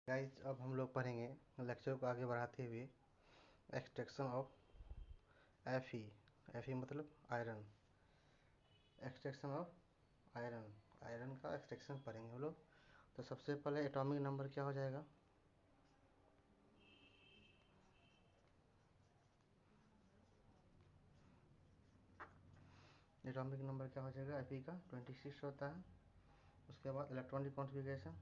Guys, अब हम लोग पढ़ेंगे लेक्चर को आगे बढ़ाते हुए एक्सट्रैक्शन ऑफ Fe। Fe मतलब iron. Extraction of iron, iron का एक्सट्रैक्शन पढ़ेंगे हम लोग। तो सबसे पहले एटॉमिक नंबर क्या हो जाएगा? एटॉमिक नंबर क्या हो जाएगा? Fe का 26 होता है। उसके बाद इलेक्ट्रॉनिक कॉन्फ़िगरेशन,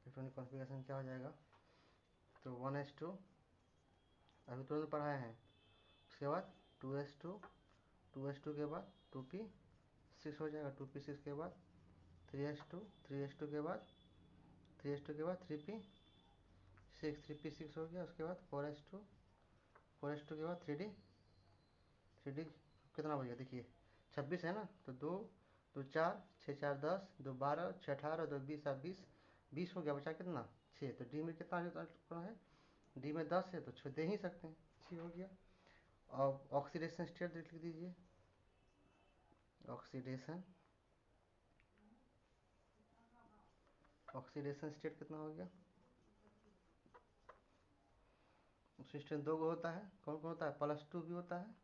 इलेक्ट्रॉनिक कॉन्फ़िगरेशन क्या हो जाएगा? तो 1s2 अभी तुरंत पढ़ाए हैं। उसके बाद 2s2, 2s2 के बाद 2p6 हो जाएगा। 2p6 के बाद 3s2, 3s2 के बाद 3s2 के बाद 3p6, 3p6 हो गया। उसके बाद 4s2, 4s2 के बाद 3d, 3d कितना बच गया? देखिए 26 है ना, तो 2 2 4 6 4 10, 2 12, 6 18, 2 20, 7 20, 20 हो गया। बचा कितना? 6। तो डी में कितना है? डी में 10 है, तो 6 दे ही सकते हैं। 6 हो गया। और ऑक्सीडेशन स्टेट लिख दीजिए। ऑक्सीडेशन ऑक्सीडेशन स्टेट कितना हो गया? सिस्टम दो गो होता है। कौन कौन होता है? +2 भी होता है।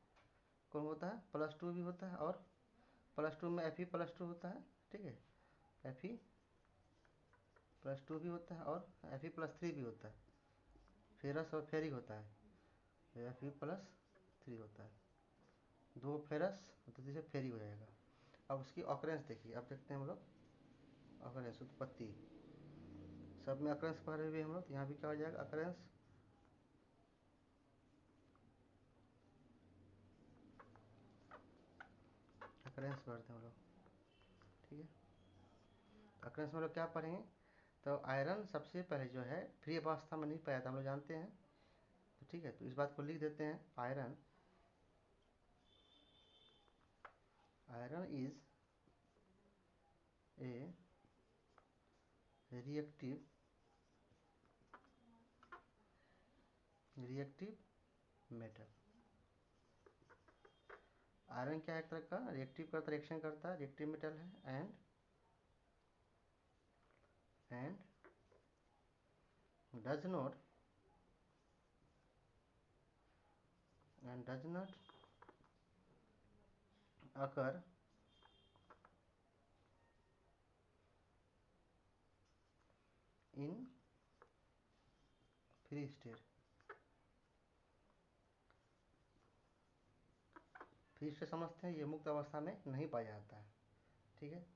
कौन होता है? +2 भी होता है। और +2 में Fe+2 होता है। ठीक है, Fe+2 भी होता है और Fe+3 भी होता है। फेरस और फेरिक होता है। Fe+3 होता है। 2 फेरस तो तीसरे फेरी हो जाएगा। अब उसकी ऑकरेंस देखिए। अब देखते हैं हम लोग ऑकरेंस, उत्पत्ति। सब में अकरेंस पढ़े हुए हम लोग, तो यहाँ भी क्या हो जाएगा? अकरेंस। अकरेंस पढ़ते हैं हम लोग। ठीक है, अकरेंस में लोग क्या पढ़ेंगे? तो आयरन सबसे पहले जो है फ्री अवस्था में नहीं पाया था, हम लोग जानते हैं। तो ठीक है, तो इस बात को लिख देते हैं। Iron iron is a reactive metal. Iron क्या है? एक तरह का रिएक्टिव करता, रिएक्शन करता है, रिएक्टिव मेटल है। And does not occur in free state. Free state समझते हैं, ये मुक्त अवस्था में नहीं पाया जाता है। ठीक है,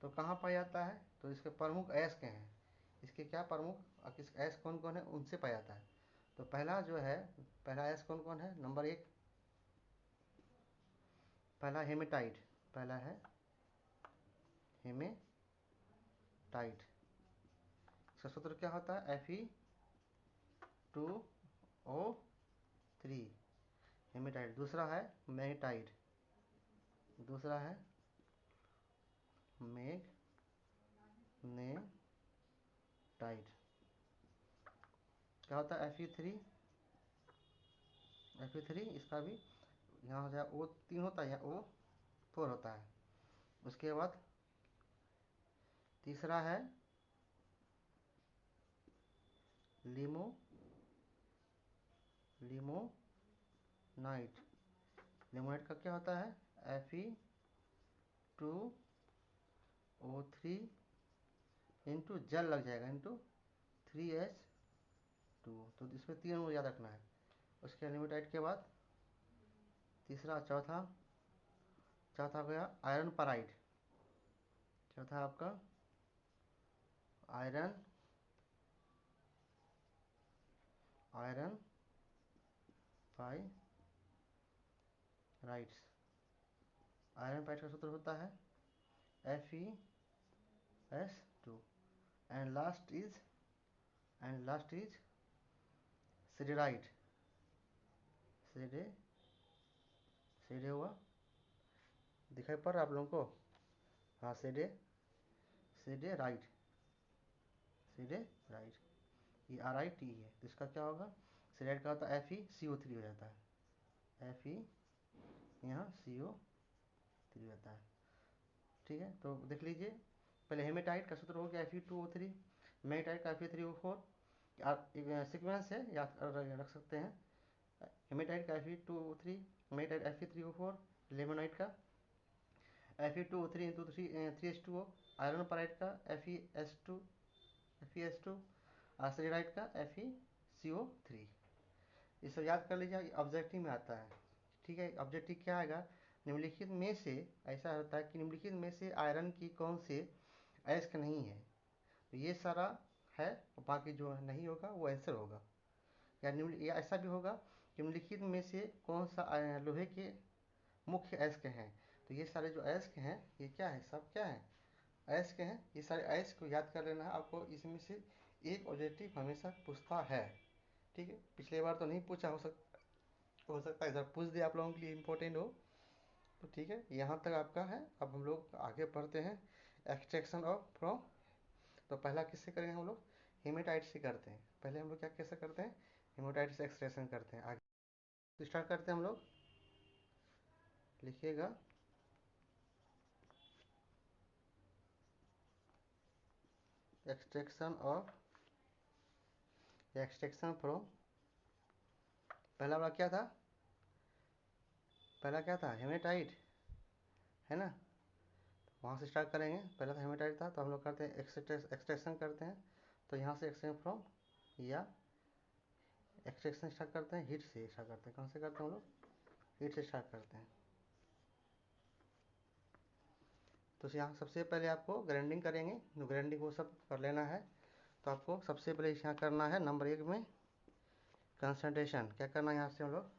तो कहाँ पाया जाता है? तो इसके प्रमुख अयस्क हैं। इसके क्या प्रमुख अयस्क कौन कौन है? उनसे पाया जाता है। तो पहला जो है, पहला अयस्क कौन कौन है? नंबर 1, पहला हेमेटाइट। पहला है हेमेटाइट। इसका सूत्र क्या होता है? Fe2O3, haematite. दूसरा है मैग्नेटाइट। दूसरा है मैग्नेटाइट। क्या होता है? Fe3, इसका भी यहाँ हो जाए O3 होता है, या O4 होता है। उसके बाद तीसरा है लिमोनाइट। लिमोनाइट का क्या होता है? Fe2O3 इंटू जल लग जाएगा, इंटू 3H2। तो इसमें 3 को याद रखना है। उसके लिमोनाइट के बाद तीसरा, चौथा चौथा हो गया आयरन पराइड। चौथा आपका iron iron pyrites. Iron pyrite का सूत्र होता है Fe(S)2। And last is siderite. सीधे हुआ, दिखाई पड़ रहा आप लोगों को? हाँ, सीधे राइट, ये RIT है। तो इसका क्या होगा? सेलेनाइट का होता है FeCO3 हो जाता है, Fe यहाँ CO3 रहता है। ठीक है, तो देख लीजिए, पहले हेमेटाइट का सूत्र हो गया Fe2O3, मेटाइट का Fe3O4। आप सीक्वेंस है याद रख सकते हैं, हेमेटाइट का Fe2O3, मेटाइट Fe3O4, लेमोनाइट का Fe2O3 इंटू 3H2O, आयरन पराइट का FeS2 और सेलेनाइट का FeCO3। ये सब याद कर लीजिए, ऑब्जेक्टिव में आता है। ठीक है, ऑब्जेक्टिव क्या आएगा, निम्नलिखित में से, ऐसा होता है कि निम्नलिखित में से आयरन की कौन से अयस्क नहीं है, तो ये सारा है और बाकी जो नहीं होगा वो आंसर होगा। या ऐसा भी होगा कि निम्नलिखित में से कौन सा लोहे के मुख्य अयस्क हैं, तो ये सारे जो अयस्क हैं ये क्या है, सब क्या है, अयस्क हैं। ये सारे अयस्क को याद कर लेना है आपको, इसमें से एक ऑब्जेक्टिव हमेशा पूछता है। ठीक है, पिछले बार तो नहीं पूछा, हो सकता है इधर पूछ दे आप लोगों के लिए इम्पोर्टेंट हो। तो ठीक है, यहाँ तक आपका है। अब हम लोग आगे बढ़ते हैं एक्सट्रैक्शन ऑफ फ्रॉम। तो पहला किससे करेंगे हम लोग, हेमेटाइट से करते हैं। पहले हम लोग क्या कैसे करते हैं, हेमेटाइट से एक्सट्रैक्शन करते हैं। आगे तो स्टार्ट करते हैं हम लोग, लिखिएगा एक्सट्रैक्शन फ्रॉम। पहला वाला क्या था, पहला क्या था, हेमेटाइट है ना, वहाँ से स्टार्ट करेंगे। पहला तो हेमेटाइट था, तो हम लोग करते हैं एक्सट्रैक्शन करते हैं। तो यहाँ से एक्सट्रैक्शन फ्रॉम या एक्सट्रैक्शन स्टार्ट करते हैं, हीट से स्टार्ट करते हैं। कहाँ से करते हैं हम लोग, हीट से स्टार्ट करते हैं। तो यहाँ सबसे पहले आपको ग्राइंडिंग करेंगे, जो ग्राइंडिंग वो सब कर लेना है। तो आपको सबसे पहले यहाँ करना है नंबर 1 में कंसंट्रेशन। क्या करना है यहाँ से हम लोग,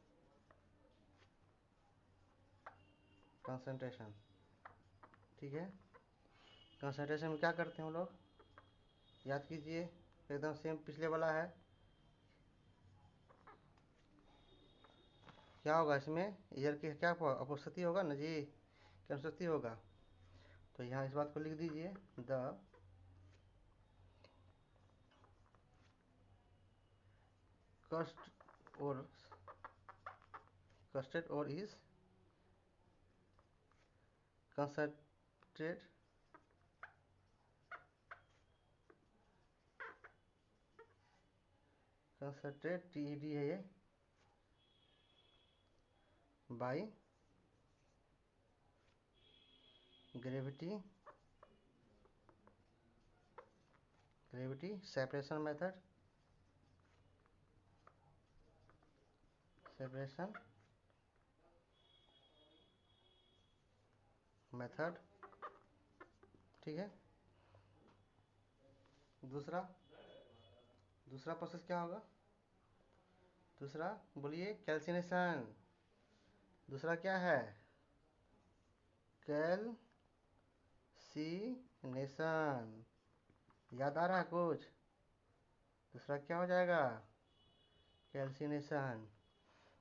कंसंट्रेशन। ठीक है, कंसंट्रेशन में क्या करते हैं हम लोग, याद कीजिए, एकदम सेम पिछले वाला है। क्या होगा इसमें, ईयर की क्या उपस्थिति होगा ना जी, क्या उपस्थिति होगा। तो यहाँ इस बात को लिख दीजिए, the custard ore is concentrated TED है ये, by gravity separation method, ठीक है। दूसरा प्रोसेस क्या होगा, दूसरा बोलिए, कैल्सिनेशन। दूसरा क्या है, कैल्सिनेशन। याद आ रहा है कुछ, दूसरा क्या हो जाएगा, कैल्सिनेशन।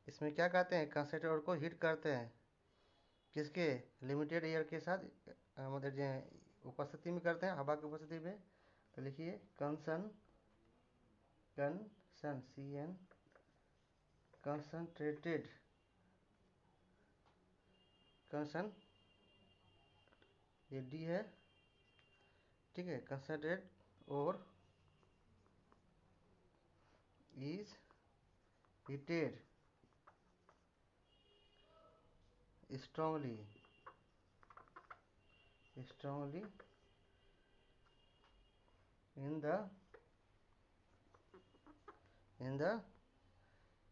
इसमें क्या कहते हैं, कंसंट्रेटर को हीट करते हैं, किसके, लिमिटेड एयर के साथ, मतलब उपस्थिति में करते हैं, हवा की उपस्थिति में। तो लिखिए कंसन कंसंट्रेटेड कंसन, ये डी है, ठीक है। कंसंट्रेट और is heated strongly in the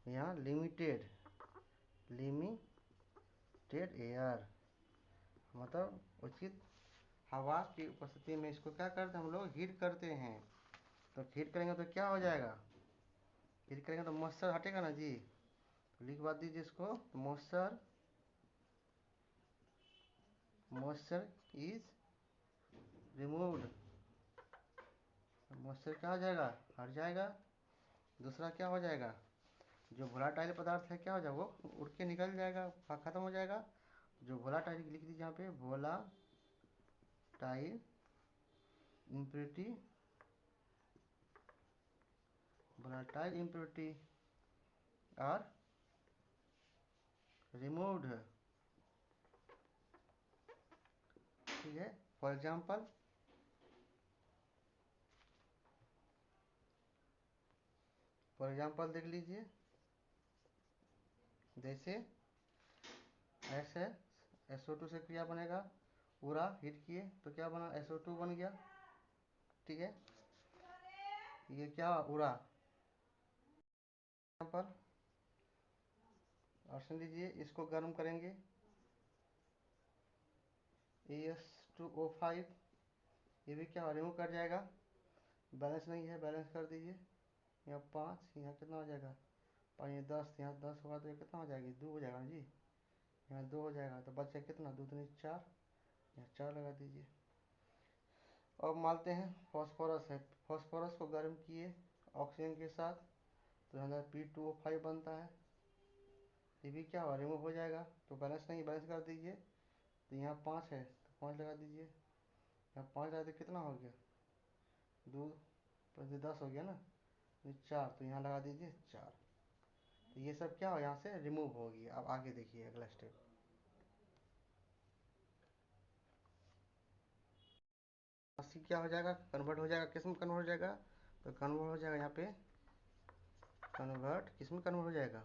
यहाँ लिमिटेड एयर, मतलब उचित हवा की उपस्थिति में इसको क्या करते हैं हम लोग, हीट करते हैं। तो हीट करेंगे तो क्या हो जाएगा, हीट करेंगे तो मॉइस्चर हटेगा ना जी। तो लिख बात दीजिए इसको, मॉइस्चर इज रिमूव्ड, मॉइस्चर क्या हो जाएगा, हट जाएगा। दूसरा क्या हो जाएगा, जो वोलाटाइल पदार्थ है क्या हो जाएगा, वो उड़ के निकल जाएगा, खत्म हो जाएगा। जो वोलाटाइल लिख दीजिए यहाँ पे, वोलाटाइल इम्प्योरिटी आर रिमूव्ड, ठीक है। फॉर एग्जाम्पल देख लीजिए, जैसे ऐसे SO2 से क्या बनेगा, पूरा हीट किए तो क्या बना, SO2 बन गया, ठीक है। ये क्या उड़ा, एग्जाम्पल ऑप्शन दीजिए, इसको गर्म करेंगे AS2O5, ये भी क्या रिमूव कर जाएगा, बैलेंस नहीं है, बैलेंस कर दीजिए। यहाँ 5, यहाँ कितना हो जाएगा 5, 10, यहाँ 10 होगा तो ये कितना हो जाएगी 2 हो जाएगा जी, यहाँ 2 हो जाएगा तो बचा कितना 2 दूनी 4, यहाँ 4 लगा दीजिए। अब मानते हैं फॉस्फोरस है, फॉस्फोरस को गर्म किए ऑक्सीजन के साथ तो अंदर P2O5 बनता है, ये भी क्या हुआ रिमूव हो जाएगा, तो बैलेंस नहीं, बैलेंस कर दीजिए। तो यहाँ 5 है तो 5 लगा दीजिए, यहाँ 5 लगा दीजिए कितना हो गया 2, 10 हो गया ना, 4, तो यहाँ लगा दीजिए 4। तो ये सब क्या हो यहाँ से रिमूव होगी। अब आगे देखिए अगला स्टेप, अस्सी क्या हो जाएगा, कन्वर्ट हो जाएगा, किस में कन्वर्ट हो जाएगा, तो कन्वर्ट हो जाएगा यहाँ पे, कन्वर्ट किस में कन्वर्ट हो जाएगा,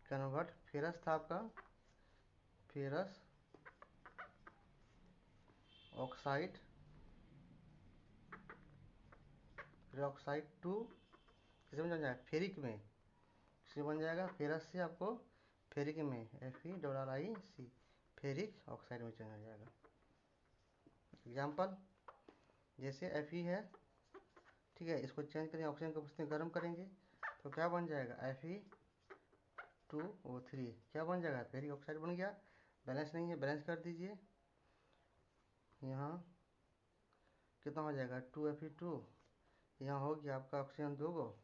कन्वर्ट फेरस था आपका, फेरस ऑक्साइड, फिर ऑक्साइड टू किस में बन जाएगा, फेरिक में, किसमें बन जाएगा, फेरस से आपको फेरिक में, FeRiC, फेरिक ऑक्साइड में चला जाएगा। एग्जाम्पल जैसे Fe है, ठीक है, इसको चेंज करेंगे, ऑक्सीजन को उसमें गर्म करेंगे तो क्या बन जाएगा Fe2O3, क्या बन जाएगा फेरिक ऑक्साइड बन गया। बैलेंस नहीं है, बैलेंस कर दीजिए, यहाँ कितना हो जाएगा 2Fe2, यहाँ हो गया आपका ऑक्सीजन 2 गो,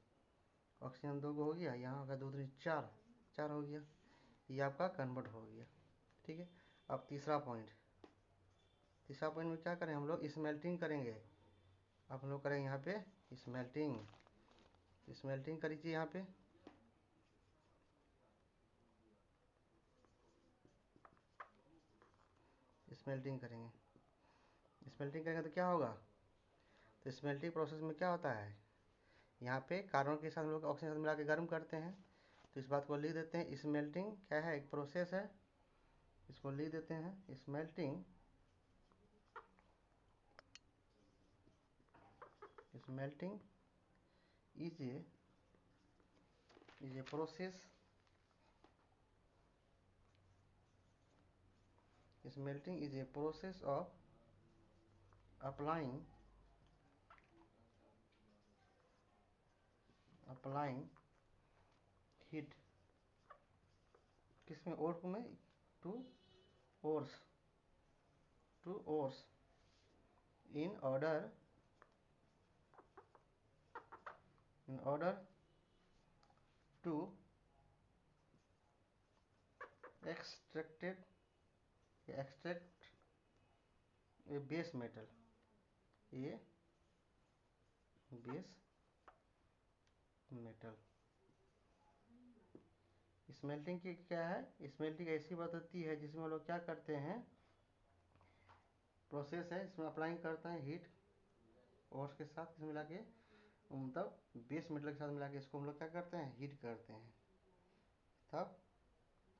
ऑक्सीजन 2 गो हो गया, यहाँ होगा 2 दूनी 4, 4 हो गया, ये आपका कन्वर्ट हो गया, ठीक है। अब तीसरा पॉइंट, तीसरा पॉइंट में क्या करें हम लोग, स्मेल्टिंग करेंगे। अब हम लोग करेंगे यहाँ पे स्मेल्टिंग, स्मेल्टिंग करीजिए यहाँ पे, स्मेल्टिंग करेंगे, स्मेल्टिंग करेंगे तो क्या होगा, तो स्मेल्टिंग प्रोसेस में क्या होता है, यहाँ पे कार्बन के साथ हम लोग ऑक्सीजन मिला के गर्म करते हैं, तो इस बात को लिख देते हैं, स्मेल्टिंग क्या है, एक प्रोसेस है, इसको लिख देते हैं smelting, smelting is a process, smelting is a process of applying heat, किसमें और में, two ores, two ores in order to extract a base metal, a base metal। Smelting की क्या है, स्मेल्टिंग ऐसी पद्धति है जिसमें हम लोग क्या करते हैं, प्रोसेस है, इसमें अप्लाइंग करते हैं हीट और के साथ इसमें मिला के, मतलब बेस मेटल के साथ मिला के इसको हम लोग क्या करते हैं, हीट करते हैं, तब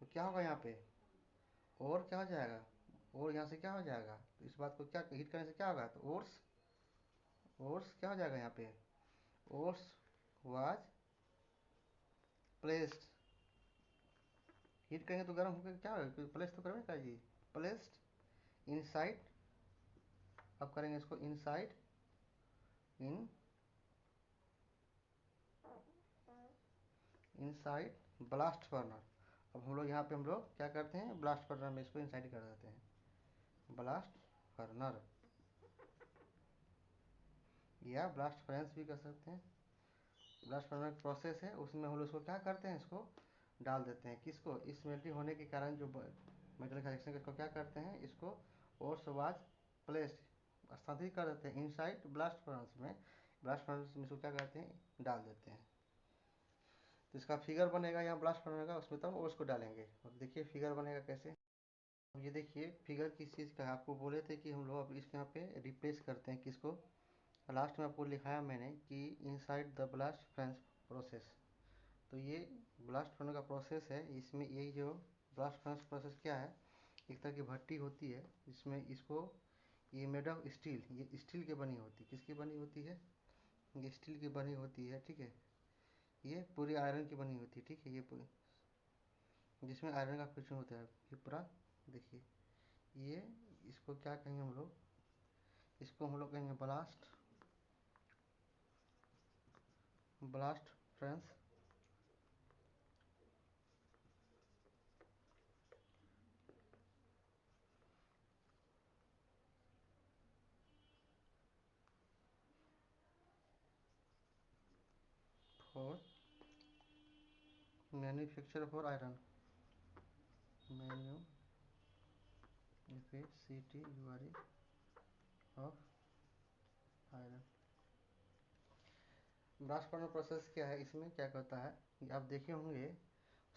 तो क्या होगा यहाँ पे, और क्या हो जाएगा, और यहाँ से क्या हो जाएगा, तो इस बात को क्या हीट करने से क्या होगा, तो ओर्स, ओर्स क्या हो जाएगा यहाँ पे, ओर्स वाज प्लेस्ड, हीट करेंगे तो गर्म होकर क्या होगा, प्लेस तो करेंगे क्या जी, प्लेस्ड इनसाइड, अब करेंगे इसको inside, in inside blast burner. अब हम लोग यहाँ पे हम लोग क्या करते हैं, ब्लास्ट बर्नर में इसको इनसाइड कर देते हैं, ब्लास्ट बर्नर या ब्लास्ट फर्नेस भी कर सकते हैं। ब्लास्ट बर्नर प्रोसेस है, उसमें हम लोग इसको क्या करते हैं, इसको डाल देते हैं, किसको, इस मेल्टिंग होने के कारण जो मेटल का रिएक्शन, इसको क्या करते हैं, इसको और सवाज प्लेस्ड स्थानांतरित कर देते हैं इनसाइड ब्लास्ट फर्नेस में, ब्लास्ट फर्नेस में इसको क्या करते हैं, डाल देते हैं। तो इसका फिगर बनेगा यहाँ ब्लास्ट बनेगा, उसमें तो हम ओर्स को डालेंगे। और देखिए फिगर बनेगा कैसे। अब ये देखिए फिगर किस चीज़ का है, आपको बोले थे कि हम लोग अब इसके यहाँ पे रिप्लेस करते हैं किसको। लास्ट में आपको लिखाया मैंने कि inside the blast furnace process. तो ये ब्लास्ट फर्नेस का प्रोसेस है, इसमें यही जो ब्लास्ट फर्नेस प्रोसेस क्या है, एक तरह की भट्टी होती है जिसमें इसको, ये मेड ऑफ स्टील, ये स्टील की बनी होती है। किसकी बनी होती है, ये स्टील की बनी होती है, ठीक है। ये पूरी आयरन की बनी होती है, ठीक है। ये पूरी, जिसमें आयरन का कुछ होता है, ये पूरा देखिए। ये इसको क्या कहेंगे हम लोग, इसको हम लोग कहेंगे blast, blast furnace for manufacture for iron, manufacture of iron. Blast furnace process क्या है, इसमें क्या करता है, आप देखे होंगे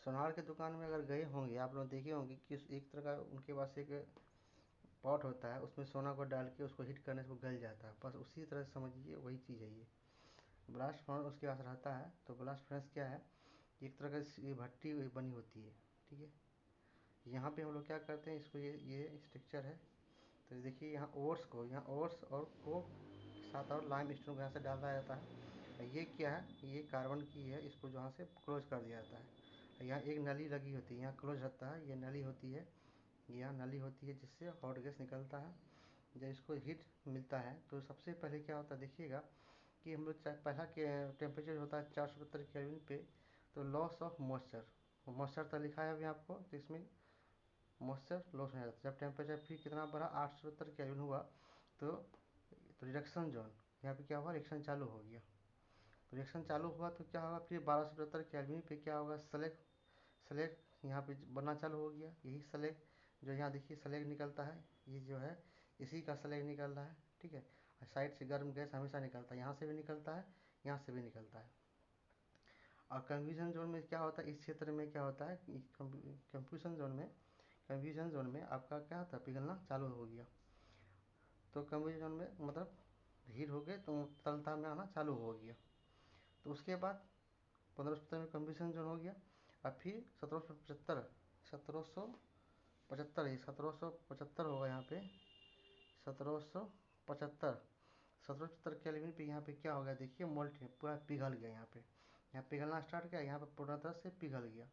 सोनार की दुकान में अगर गए होंगे आप लोग, देखे होंगे कि एक तरह का उनके पास एक पॉट होता है, उसमें सोना को डाल के उसको हीट करने से वो गल जाता है, बस उसी तरह से समझिए वही चीज़ है ये। ब्लास्ट फर्नेस उसके पास रहता है। तो ब्लास्ट फर्नेस क्या है, एक तरह का ये भट्टी बनी होती है, ठीक है। यहाँ पे हम लोग क्या करते हैं, इसको ये स्ट्रक्चर है। तो देखिए यहाँ ओर्स को, यहाँ ओर्स और कोक साथ और लाइम स्टोन को यहाँ से डाला जाता है। ये क्या है, ये कार्बन की है, इसको यहाँ से क्लोज कर दिया जाता है। यहाँ एक नली लगी होती है, यहाँ क्लोज रहता है, ये नली होती है, यहाँ नली होती है जिससे हॉट गैस निकलता है। जब इसको हीट मिलता है तो सबसे पहले क्या होता है देखिएगा कि हम लोग चाहे पहला के टेम्परेचर होता है 472 केल्विन पे, तो लॉस ऑफ मॉइस्चर, मॉइस्चर तो लिखा है अभी आपको, तो इसमें मॉइस्चर लॉस हो जाता है। जब टेम्परेचर फिर कितना बढ़ा 870 केल्विन हुआ, तो रिडक्शन जोन, यहाँ पे क्या हुआ, रिएक्शन चालू हो गया। तो रिएक्शन चालू हुआ तो क्या होगा, फिर 1270 केल्विन पे क्या होगा, स्लैग, स्लैग यहाँ पे बनना चालू हो गया। यही स्लैग जो यहाँ देखिए स्लैग निकलता है, ये जो है इसी का स्लैग निकल रहा है, ठीक है। साइड से गर्म गैस हमेशा निकलता है, यहाँ से भी निकलता है, यहाँ से भी निकलता है। और कन्फ्यूजन जोन में क्या होता है, इस क्षेत्र में क्या होता है, कंफ्यूजन जोन में, कंफ्यूजन जोन में आपका क्या होता है, पिघलना चालू हो गया। तो कंफ्यूजन जोन में मतलब हीट हो गए तो तरलता में आना चालू हो गया। तो उसके बाद 1570 में कंफ्यूजन जोन हो गया। अब फिर 1775, 1775, ये 1775 होगा यहाँ पे, 1775, 1775 केल्विन पे यहाँ पे क्या हो गया देखिए, मोल्टेन पूरा पिघल गया। यहाँ पिघलना स्टार्ट किया, यहाँ पे पूर्ण तरह से पिघल गया।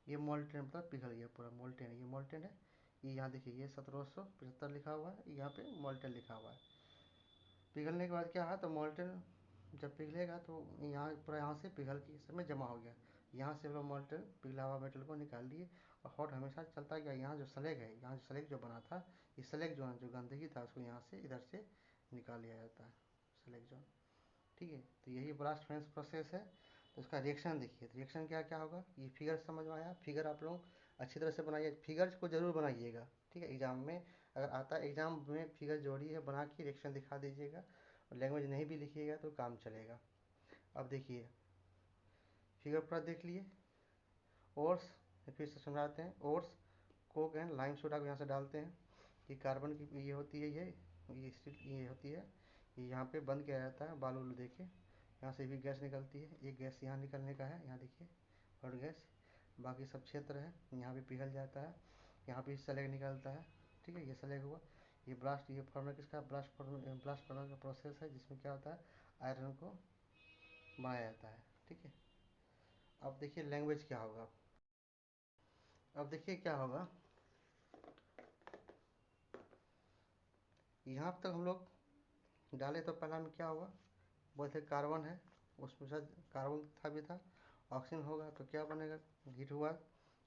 ये मोल्टेन मतलब पिघल गया पूरा, मोल्टेन है, ये मोल्टेन है। ये यहाँ देखिए ये 1775 लिखा हुआ है, यहाँ पे मोल्टेन लिखा हुआ है। पिघलने के बाद क्या है, तो मोल्टेन जब पिघलेगा तो यहाँ पूरा, यहाँ से पिघल के इस समय जमा हो गया। यहाँ से हम लोग मोल्टेन पिघला हुआ मेटल को निकाल लिए, और हॉट हमेशा चलता गया। यहाँ जो स्लैग है, यहाँ जो स्लैग जो बना था, इस स्लैग जो है, जो गंदगी था उसको यहाँ से इधर से निकाल लिया जाता है, स्लैग जो, ठीक है। तो यही ब्लास्ट फर्नेस प्रोसेस है। तो उसका रिएक्शन देखिए, तो रिएक्शन क्या क्या होगा, ये फिगर समझ में आया। फिगर आप लोग अच्छी तरह से बनाइए, फिगर को जरूर बनाइएगा, ठीक है। एग्जाम में अगर आता है, एग्जाम में फिगर जोड़ी है बना के रिएक्शन दिखा दीजिएगा। और लैंग्वेज नहीं भी लिखिएगा तो काम चलेगा। अब देखिए फिगर पूरा देख लिए। ओर्स, फिर से समझाते हैं। Ores, Coke and lime soda को यहाँ से डालते हैं। ये कार्बन की ये होती है, ये स्टील ये होती है, ये यहाँ पे बंद किया जाता है बालू वालू देके। यहाँ से भी गैस निकलती है, एक गैस यहाँ निकलने का है, यहाँ देखिए और गैस, बाकी सब क्षेत्र है यहाँ पे पिघल जाता है। यहाँ पे स्लैग निकलता है, ठीक है, ये स्लैग हुआ। ये ब्लास्ट, ये फॉर्मूला किसका, ब्लास्ट फॉर्मूला का प्रोसेस है, जिसमें क्या होता है, आयरन को बनाया जाता है, ठीक है। अब देखिए लैंग्वेज क्या होगा, अब देखिए क्या होगा। यहाँ तक हम लोग डाले तो पहला में क्या होगा, बोलते कार्बन है, उसमें शायद कार्बन था भी था, ऑक्सीजन होगा तो क्या बनेगा, हीट हुआ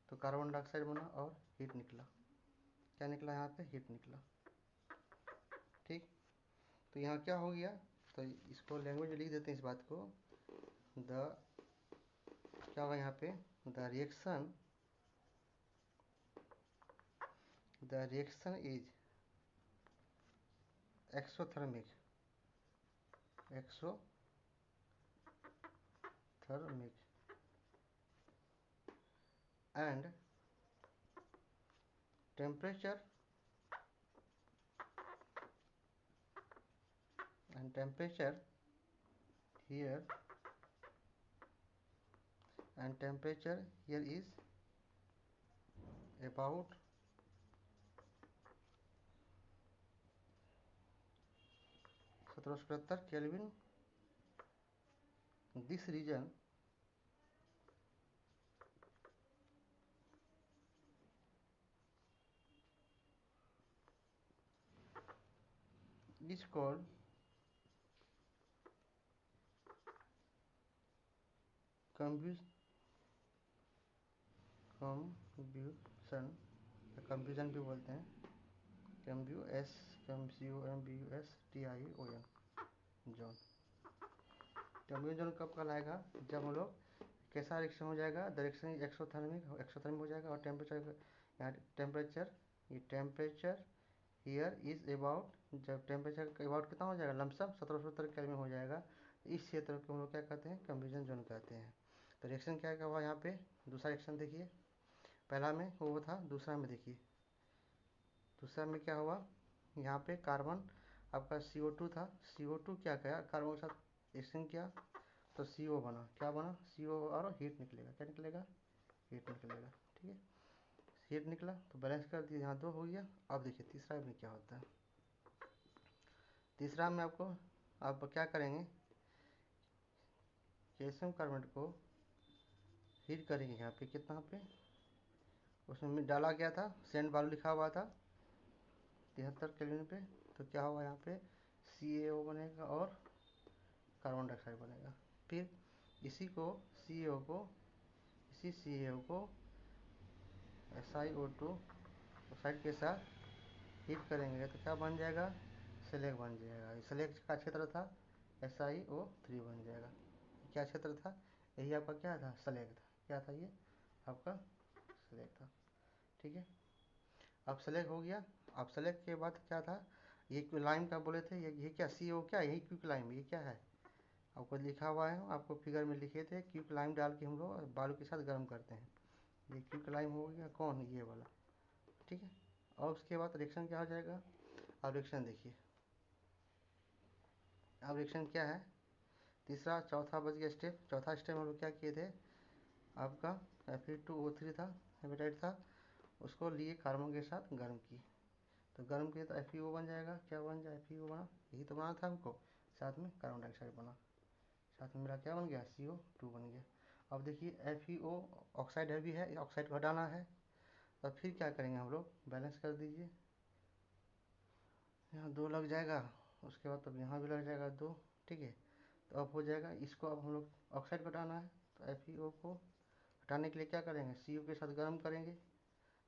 तो कार्बन डाइऑक्साइड बना और हीट निकला। क्या निकला, यहाँ पे हीट निकला, ठीक। तो यहाँ क्या हो गया, तो इसको लैंग्वेज में लिख देते हैं इस बात को। द क्या होगा यहाँ पे, the reaction is exothermic, exothermic, and temperature here is about 1770 Kelvin. This region is called combustion भी बोलते हैं, combustion जोन। कम्ब्यूजन जोन कब कहलाएगा? जब हम लोग कैसा रिएक्शन हो जाएगा, डायरेक्शन एक्सोथर्मिक हो जाएगा, और टेम्परेचर हियर इज अबाउट, जब टेम्परेचर अबाउट कितना हो जाएगा, लमसम 1770 केल्विन हो जाएगा, इस क्षेत्र को हम लोग क्या कहते हैं, कम्ब्यूजन जोन कहते हैं। तो रिएक्शन क्या क्या हुआ यहाँ पे, दूसरा रिएक्शन देखिए, पहला में वो था, दूसरा में देखिए, दूसरा में क्या हुआ, यहाँ पे कार्बन आपका CO2 था, CO2 क्या किया, कार्बन के साथ रिएक्शन किया तो CO बना, क्या बना, CO और हीट निकलेगा, क्या निकलेगा, हीट निकलेगा, ठीक है, हीट निकला तो बैलेंस कर दिया, यहाँ 2 हो गया। अब देखिए तीसरा में क्या होता है, तीसरा में आपको आप क्या करेंगे, कैल्शियम कार्बोनेट को हीट करेंगे, यहाँ पे कितना पे, उसमें डाला गया था, सेंट वैल्यू लिखा हुआ था 73 केल्विन पे, तो क्या होगा यहाँ पे CaO बनेगा और कार्बन डाइऑक्साइड बनेगा। फिर इसी CaO को SiO2 ऑक्साइड के साथ हीट करेंगे तो क्या बन जाएगा, स्लैग बन जाएगा। स्लैग का क्षेत्र था SiO3 बन जाएगा। क्या क्षेत्र था, यही आपका क्या था, स्लैग था, क्या था ये आपका स्लैग था, ठीक है। अब स्लैग हो गया, अब स्लैग के बाद क्या था, ये लाइम का बोले थे, ये क्या CO क्या, यही क्विक लाइम, ये क्या है आपको लिखा हुआ है, आपको फिगर में लिखे थे, क्विक लाइम डाल के हम लोग बालू के साथ गर्म करते हैं, ये क्विक लाइम हो गया, कौन, ये वाला, ठीक है। और उसके बाद रिएक्शन क्या हो जाएगा, अब रिएक्शन देखिए, अब रिएक्शन क्या है, तीसरा चौथा बच गया स्टेप, चौथा स्टेप हम लोग क्या किए थे, आपका Fe2O3 था, हेमेटाइट था, उसको लिए कार्बन के साथ गर्म किए, तो गर्म किए तो FeO बन जाएगा, क्या बन जाए, FeO बना, यही तो बना था हमको, साथ में कार्बन डाइऑक्साइड बना, साथ में मेरा क्या बन गया, CO2 बन गया। अब देखिए FeO ऑक्साइड है भी है, ऑक्साइड को हटाना है, तब फिर क्या करेंगे हम लोग, बैलेंस कर दीजिए, यहाँ 2 लग जाएगा, उसके बाद तब यहाँ भी लग जाएगा 2, ठीक है। तो अब हो जाएगा, इसको अब हम लोग ऑक्साइड को हटाना है, तो FeO को हटाने के लिए क्या करेंगे, CO के साथ गर्म करेंगे,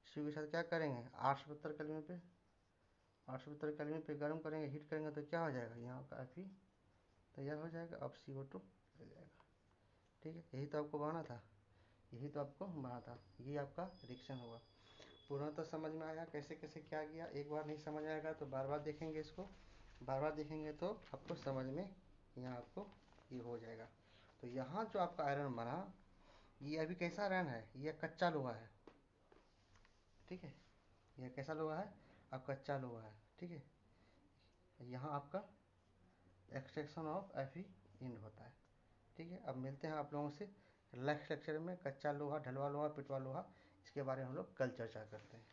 CO के साथ क्या करेंगे, 870 केल्विन पे, 870 केल्विन पे गर्म करेंगे, हीट करेंगे तो क्या हो जाएगा, यहाँ का Fe तैयार हो जाएगा, अब CO2 हो जाएगा, ठीक है। यही तो आपको बनाना था, यही तो आपको बना था, यही आपका रिएक्शन होगा। पूरा तो समझ में आया कैसे कैसे क्या किया, एक बार नहीं समझ आएगा तो बार बार देखेंगे इसको, बार बार देखेंगे तो आपको समझ में यहाँ आपको ये हो जाएगा। तो यहाँ जो आपका आयरन बना, ये अभी कैसा आयरन है, ये कच्चा लोहा है, ठीक है, ये कैसा लोहा है, अब कच्चा लोहा है, ठीक है। यहाँ आपका एक्सट्रैक्शन ऑफ Fe इंड होता है, ठीक है। अब मिलते हैं आप लोगों से नेक्स्ट लेक्चर में, कच्चा लोहा, ढलवा लोहा, पिटवा लोहा, इसके बारे में हम लोग कल चर्चा करते हैं।